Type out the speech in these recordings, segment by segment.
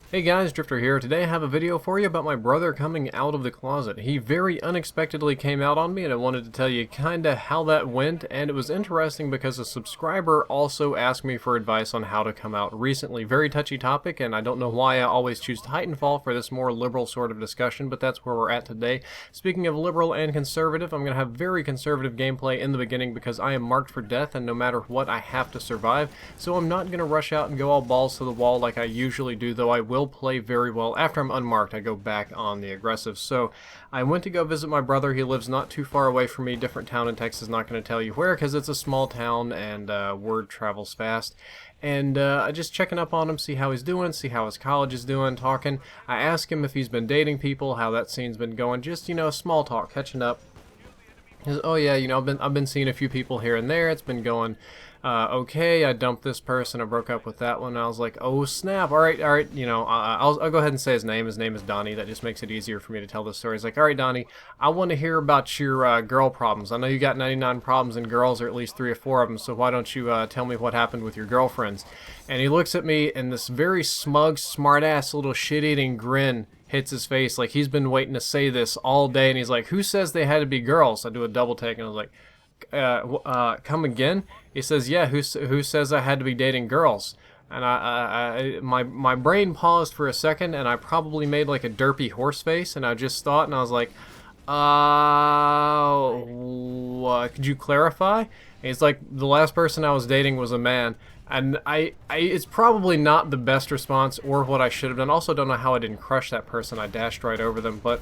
Hey guys, Drifter here. Today I have a video for you about my brother coming out of the closet. He very unexpectedly came out on me, and I wanted to tell you kinda how that went, and it was interesting because a subscriber also asked me for advice on how to come out recently. Very touchy topic, and I don't know why I always choose Titanfall for this more liberal sort of discussion, but that's where we're at today. Speaking of liberal and conservative, I'm going to have very conservative gameplay in the beginning because I am marked for death, and no matter what, I have to survive, so I'm not going to rush out and go all balls to the wall like I usually do, though I will play very well. After I'm unmarked, I go back on the aggressive. So I went to go visit my brother. He lives not too far away from me, different town in Texas. Not going to tell you where because it's a small town and word travels fast. And just checking up on him, see how he's doing, see how his college is doing, talking. I asked him if he's been dating people, how that scene's been going, just, small talk, catching up. He says, oh yeah, I've been seeing a few people here and there. It's been going okay. I dumped this person. I broke up with that one. I was like, oh snap! All right. I'll go ahead and say his name. His name is Donnie. That just makes it easier for me to tell this story. He's like, all right, Donnie, I want to hear about your girl problems. I know you got 99 problems and girls, or at least 3 or 4 of them. So why don't you tell me what happened with your girlfriends? And he looks at me, and this very smug, smart-ass little shit-eating grin hits his face, like he's been waiting to say this all day. And he's like, who says they had to be girls? I do a double take, and I was like, come again? He says, yeah, who says I had to be dating girls? And my brain paused for a second, and I probably made like a derpy horse face, and I just thought, and I was like, could you clarify? And he's like, the last person I was dating was a man. And it's probably not the best response or what I should have done. Also, don't know how I didn't crush that person. I dashed right over them, but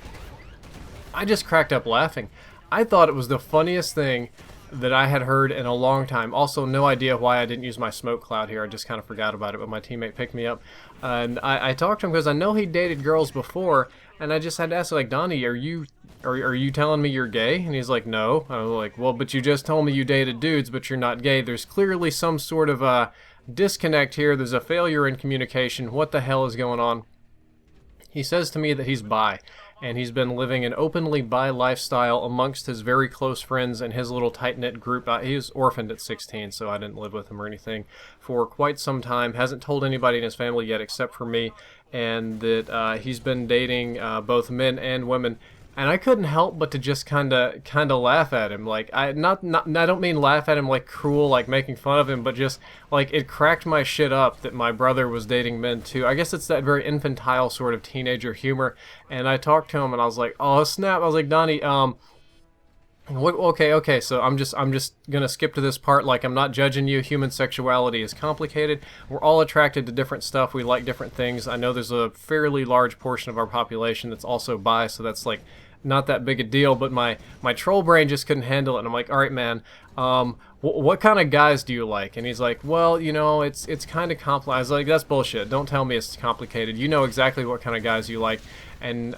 I just cracked up laughing. I thought it was the funniest thing that I had heard in a long time. Also, no idea why I didn't use my smoke cloud here. I just kind of forgot about it, but my teammate picked me up. And I talked to him because I know he dated girls before, and I just had to ask, like, Donnie, are you telling me you're gay? And he's like, no. I was like, well, but you just told me you dated dudes, but you're not gay. There's clearly some sort of disconnect here. There's a failure in communication. What the hell is going on? He says to me that he's bi, and he's been living an openly bi lifestyle amongst his very close friends and his little tight-knit group. He was orphaned at 16, so I didn't live with him or anything for quite some time. Hasn't told anybody in his family yet except for me, and that he's been dating both men and women. And I couldn't help but to just kind of laugh at him. Like, I don't mean laugh at him like cruel, like making fun of him, but just like it cracked my shit up that my brother was dating men too. I guess it's that very infantile sort of teenager humor. And I talked to him, and I was like, oh snap! I was like, Donnie, okay. So I'm just gonna skip to this part. Like, I'm not judging you. Human sexuality is complicated. We're all attracted to different stuff. We like different things. I know there's a fairly large portion of our population that's also bi, so that's like not that big a deal. But my troll brain just couldn't handle it. And I'm like, all right, man. What kind of guys do you like? And he's like, well, it's kind of complicated. I was like, that's bullshit. Don't tell me it's complicated. You know exactly what kind of guys you like. And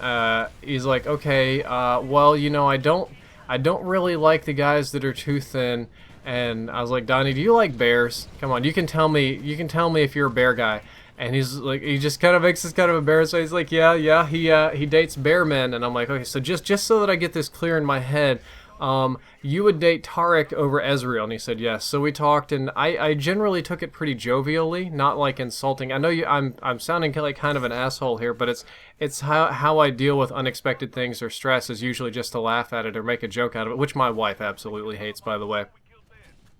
he's like, okay, well, I don't really like the guys that are too thin. And I was like, Donnie, do you like bears? Come on, you can tell me if you're a bear guy. And he's like, he just kind of makes this kind of embarrassed face. He's like, yeah, he dates bear men. And I'm like, okay, so just so that I get this clear in my head, you would date Tarek over Ezreal? And he said yes. So we talked, and I generally took it pretty jovially, not like insulting. I know I'm sounding like kind of an asshole here, but it's how I deal with unexpected things or stress is usually just to laugh at it or make a joke out of it, which my wife absolutely hates, by the way.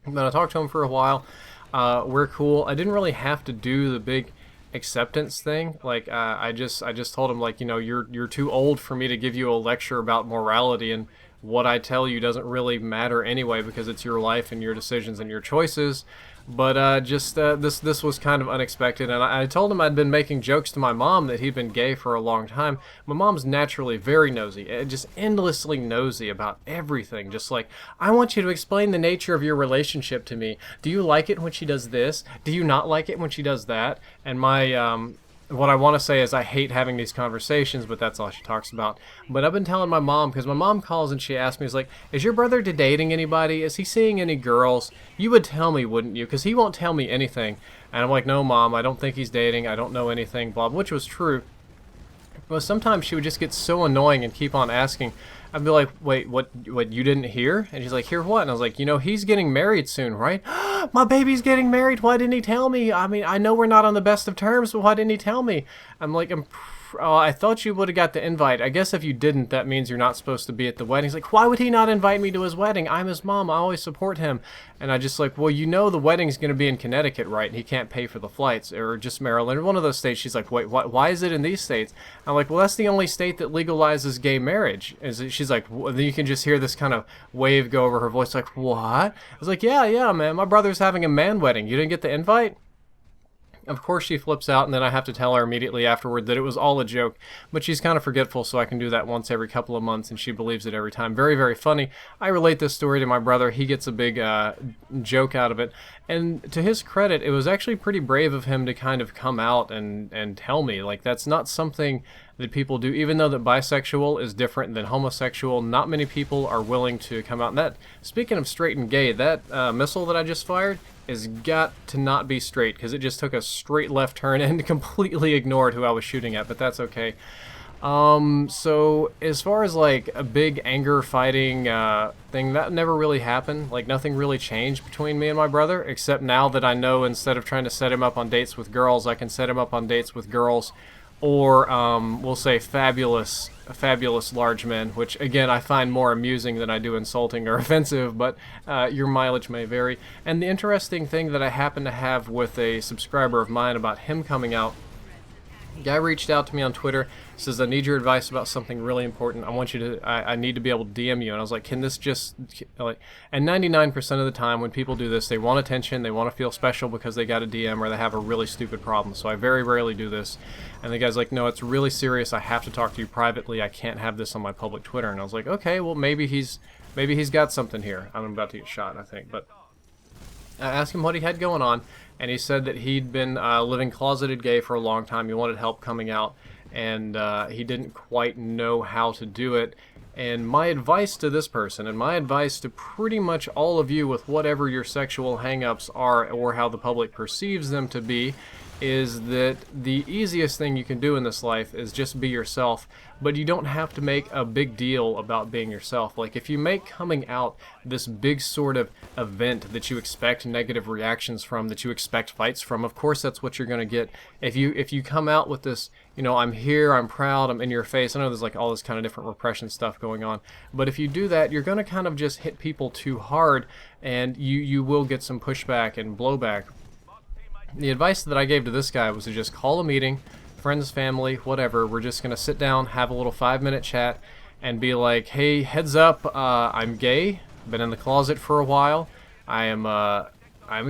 Then I talked to him for a while. We're cool. I didn't really have to do the big acceptance thing. Like, I just told him, like, you're too old for me to give you a lecture about morality, and what I tell you doesn't really matter anyway because it's your life and your decisions and your choices. But this was kind of unexpected, and I told him I'd been making jokes to my mom that he'd been gay for a long time. My mom's naturally very nosy, just endlessly nosy about everything. Just like, I want you to explain the nature of your relationship to me. Do you like it when she does this? Do you not like it when she does that? And my what I want to say is I hate having these conversations, but that's all she talks about. But I've been telling my mom, because my mom calls and she asks me, is like, is your brother dating anybody? Is he seeing any girls? You would tell me, wouldn't you? Because he won't tell me anything. And I'm like, no, Mom, I don't think he's dating. I don't know anything, blah, which was true. But sometimes she would just get so annoying and keep on asking. I'd be like, wait, what, you didn't hear? And she's like, hear what? And I was like, you know, he's getting married soon, right? My baby's getting married. Why didn't he tell me? I mean, I know we're not on the best of terms, but why didn't he tell me? I'm like, oh, I thought you would have got the invite. I guess if you didn't, that means you're not supposed to be at the wedding. He's like, why would he not invite me to his wedding? I'm his mom. I always support him. And I just like, well, you know the wedding's going to be in Connecticut, right? And he can't pay for the flights, or just Maryland, or one of those states. She's like, wait, why is it in these states? I'm like, well, that's the only state that legalizes gay marriage. She's like, then you can just hear this kind of wave go over her voice, like, what? I was like, yeah, man, my brother's having a man wedding. You didn't get the invite? Of course she flips out, and then I have to tell her immediately afterward that it was all a joke. But she's kind of forgetful, so I can do that once every couple of months, and she believes it every time. Very, very funny. I relate this story to my brother. He gets a big joke out of it. And to his credit, it was actually pretty brave of him to kind of come out and tell me. Like, that's not something that people do. Even though that bisexual is different than homosexual, not many people are willing to come out. And that, speaking of straight and gay, that missile that I just fired is got to not be straight, because it just took a straight left turn and completely ignored who I was shooting at, but that's okay. So as far as like a big anger fighting thing, that never really happened. Like, nothing really changed between me and my brother, except now that I know instead of trying to set him up on dates with girls, I can set him up on dates with girls, or we'll say fabulous large men, which again I find more amusing than I do insulting or offensive, but your mileage may vary. And the interesting thing that I happen to have with a subscriber of mine about him coming out, guy reached out to me on Twitter, says, I need your advice about something really important. I want you to, I need to be able to DM you. And I was like, can this just, like, and 99% of the time when people do this, they want attention, they want to feel special because they got a DM, or they have a really stupid problem. So I very rarely do this. And the guy's like, no, it's really serious. I have to talk to you privately. I can't have this on my public Twitter. And I was like, okay, well, maybe he's got something here. I'm about to get shot, I think. But I asked him what he had going on, and he said that he'd been living closeted gay for a long time. He wanted help coming out, and he didn't quite know how to do it. And my advice to this person, and my advice to pretty much all of you with whatever your sexual hang-ups are or how the public perceives them to be, is that the easiest thing you can do in this life is just be yourself, but you don't have to make a big deal about being yourself. Like, if you make coming out this big sort of event that you expect negative reactions from, that you expect fights from, of course that's what you're going to get. If you come out with this, you know, I'm here, I'm proud, I'm in your face. I know there's like all this kind of different repression stuff going on, but if you do that, you're going to kind of just hit people too hard, and you will get some pushback and blowback. The advice that I gave to this guy was to just call a meeting, friends, family, whatever. We're just going to sit down, have a little 5-minute chat, and be like, hey, heads up, I'm gay, been in the closet for a while, I'm a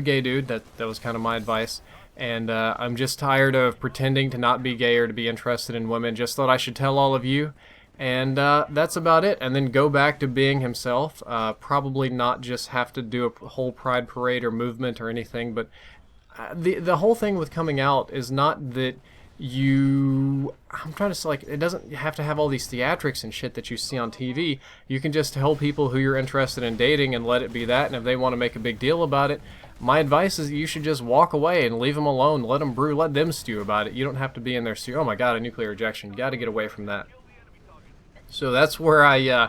gay dude. That was kind of my advice, and I'm just tired of pretending to not be gay or to be interested in women. Just thought I should tell all of you, and that's about it. And then go back to being himself, probably not just have to do a whole pride parade or movement or anything, but the whole thing with coming out is not that I'm trying to say, like, it doesn't have to have all these theatrics and shit that you see on TV. You can just tell people who you're interested in dating and let it be that, and if they want to make a big deal about it, my advice is you should just walk away and leave them alone, let them brew, let them stew about it. You don't have to be in there, oh my god, a nuclear rejection. You got to get away from that. So that's where I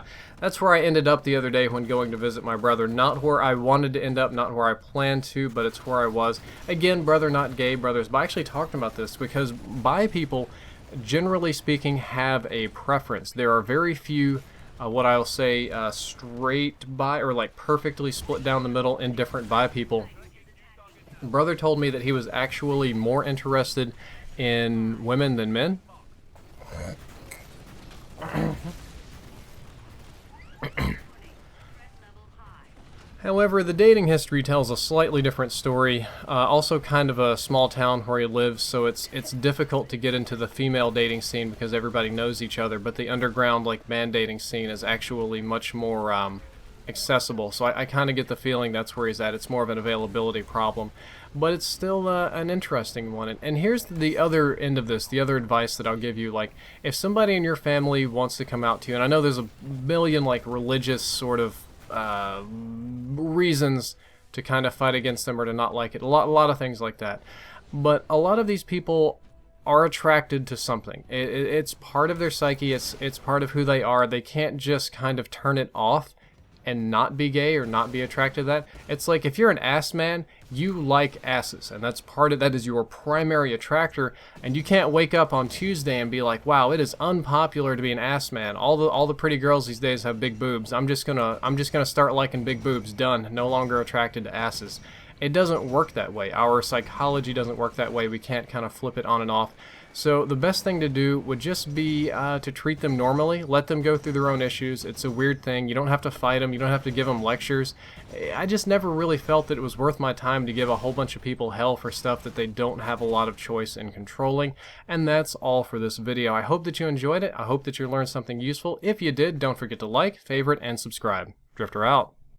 ended up the other day when going to visit my brother. Not where I wanted to end up, not where I planned to, but it's where I was. Again, brother, not gay, brothers. But I actually talked about this because bi people, generally speaking, have a preference. There are very few, what I'll say, straight bi, or like perfectly split down the middle, indifferent bi people. Brother told me that he was actually more interested in women than men. However, the dating history tells a slightly different story. Also kind of a small town where he lives, so it's difficult to get into the female dating scene because everybody knows each other, but the underground, like, man dating scene is actually much more accessible. So I kind of get the feeling that's where he's at. It's more of an availability problem, but it's still an interesting one. And here's the other end of this, the other advice that I'll give you. Like, if somebody in your family wants to come out to you, and I know there's a million, like, religious sort of reasons to kind of fight against them or to not like it, a lot of things like that, but a lot of these people are attracted to something. It's part of their psyche. It's part of who they are. They can't just kind of turn it off and not be gay or not be attracted to that. It's like if you're an ass man, you like asses, and that's part of that is your primary attractor, and you can't wake up on Tuesday and be like, wow, it is unpopular to be an ass man. All the pretty girls these days have big boobs. I'm just gonna start liking big boobs. Done. No longer attracted to asses. It doesn't work that way. Our psychology doesn't work that way. We can't kind of flip it on and off. So the best thing to do would just be to treat them normally, let them go through their own issues. It's a weird thing. You don't have to fight them. You don't have to give them lectures. I just never really felt that it was worth my time to give a whole bunch of people hell for stuff that they don't have a lot of choice in controlling. And that's all for this video. I hope that you enjoyed it. I hope that you learned something useful. If you did, don't forget to like, favorite, and subscribe. Drifter out.